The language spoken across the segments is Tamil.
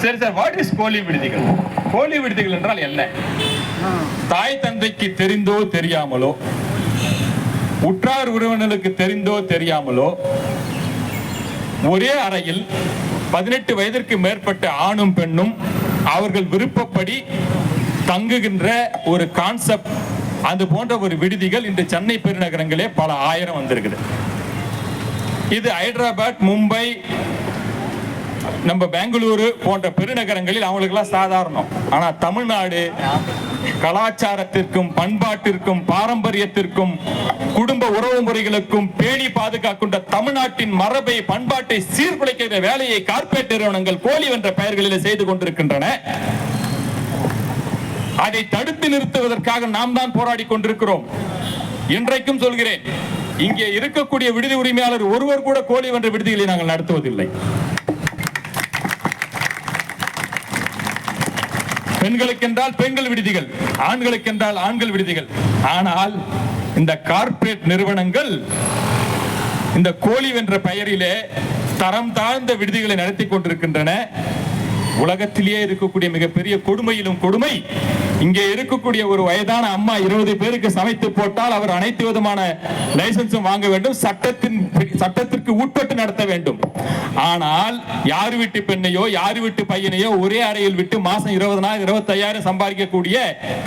சரி சார், வாட் இஸ் கோழி விடுதிகள்? கோழி விடுதிகள் என்றால் என்ன? தாய் தந்தைக்கு தெரிந்தோ தெரியாமலோ, உற்றார் உறவினர்களுக்கு தெரிந்தோ தெரியாமலோ, ஒரே அறையில் 18 வயதிற்கு மேற்பட்ட ஆணும் பெண்ணும் அவர்கள் விருப்பப்படி தங்குகின்ற ஒரு கான்செப்ட். அது போன்ற ஒரு விடுதிகள் இன்று சென்னை பெருநகரங்களே பல ஆயிரம் வந்திருக்குது. இது ஹைதராபாத், மும்பை, நம்ம பெங்களூரு போன்ற பெருநகரங்களில் அவங்களுக்கெல்லாம் சாதாரணம். ஆனா தமிழ்நாடு கலாச்சாரத்திற்கும் பண்பாட்டிற்கும் பாரம்பரியத்திற்கும் குடும்ப உறவு முறைகளுக்கும் பேணி பாதுகாக்கின்ற தமிழ்நாட்டின் மரபை பண்பாட்டை சீர்குலைக்கிற வேலையை கார்ப்பரேட் நிறுவனங்கள் கோழி என்ற பெயர்களில் செய்து கொண்டிருக்கின்றன. அதை தடுத்து நிறுத்துவதற்காக நாம் தான் போராடி கொண்டிருக்கிறோம். இன்றைக்கும் சொல்கிறேன், இங்கே இருக்கக்கூடிய விடுதி உரிமையாளர் ஒருவர் கூட கோழி என்ற விடுதிகளை நாங்கள் நடத்துவதில்லை. பெண்களுக்கு என்றால் பெண்கள் விடுதிகள், ஆண்களுக்கு என்றால் ஆண்கள் விடுதிகள். ஆனால் இந்த கார்ப்பரேட் நிறுவனங்கள் இந்த கோழி என்ற பெயரிலே தரம் தாழ்ந்த விடுதிகளை நடத்தி கொண்டிருக்கின்றன. உலகத்திலேயே இருக்கக்கூடிய மிகப்பெரிய கொடுமையிலும் கொடுமை, இங்கே இருக்கக்கூடிய ஒரு வயதான அம்மா 20 பேருக்கு சமைத்து போட்டால் அவர் அனைத்து விதமான லைசன்ஸும் வாங்க வேண்டும், சட்டத்திற்கு உட்பட்டு நடத்த வேண்டும். ஆனால் யார் வீட்டு பெண்ணையோ யார் வீட்டு பையனையோ ஒரே அறையில் விட்டு மாசம் 20,000 25,000 சம்பாதிக்கக்கூடிய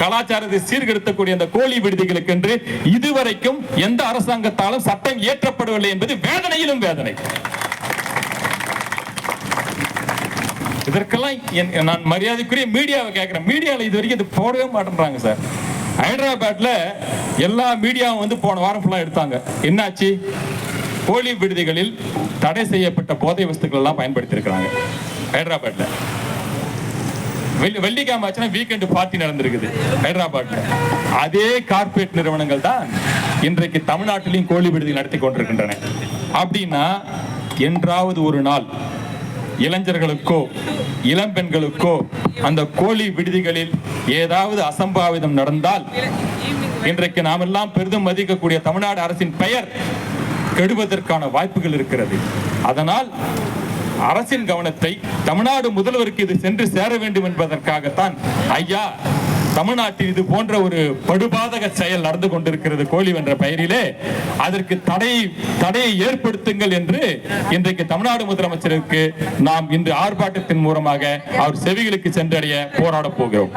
கலாச்சாரத்தை சீர்கெடுத்தக்கூடிய அந்த கோழி விடுதிகளுக்கு என்று இதுவரைக்கும் எந்த அரசாங்கத்தாலும் சட்டம் இயற்றப்படவில்லை என்பது வேதனையிலும் வேதனை. இதற்கெல்லாம் நான் மரியாதைக்குரிய மீடியாவை கேட்கிறேன். மீடியாவில் இது வரைக்கும் இது போடவே மாட்டேன்றாங்க சார். ஹைதராபாத்ல எல்லா மீடியாவும் வந்து போன வாரம் ஃபுல்லா எடுத்தாங்க. என்னாச்சு? கோழி விடுதிகளில் தடை செய்யப்பட்ட போதை வஸ்துக்கள் எல்லாம் பயன்படுத்தி இருக்கிறாங்க ஹைதராபாத்ல. வெள்ளிக்கிழமை ஆச்சுன்னா வீக்கெண்ட் பார்ட்டி நடந்திருக்குது ஹைதராபாத்ல. அதே கார்ப்பரேட் நிறுவனங்கள் தான் இன்றைக்கு தமிழ்நாட்டிலையும் கோழி விடுதி நடத்தி கொண்டிருக்கின்றன. அப்படின்னா என்றாவது ஒரு நாள் இளைஞர்களுக்கோ இளம்பெண்களுக்கோ அந்த கோழி விடுதிகளில் ஏதாவது அசம்பாவிதம் நடந்தால் இன்றைக்கு நாம் எல்லாம் பெரிதும் மதிக்கக்கூடிய தமிழ்நாடு அரசின் பெயர் கெடுவதற்கான வாய்ப்புகள் இருக்கிறது. அதனால் அரசின் கவனத்தை தமிழ்நாடு முதல்வருக்கு இது சென்று சேர வேண்டும் என்பதற்காகத்தான் ஐயா தமிழ்நாட்டில் இது போன்ற ஒரு படுபாதக செயல் நடந்து கொண்டிருக்கிறது கோழி என்ற பெயரிலே, அதற்கு தடையை ஏற்படுத்துங்கள் என்று இன்றைக்கு தமிழ்நாடு முதலமைச்சருக்கு நாம் இன்று ஆர்ப்பாட்டத்தின் மூலமாக அவர் செவிகளுக்கு சென்றடைய போராட போகிறோம்.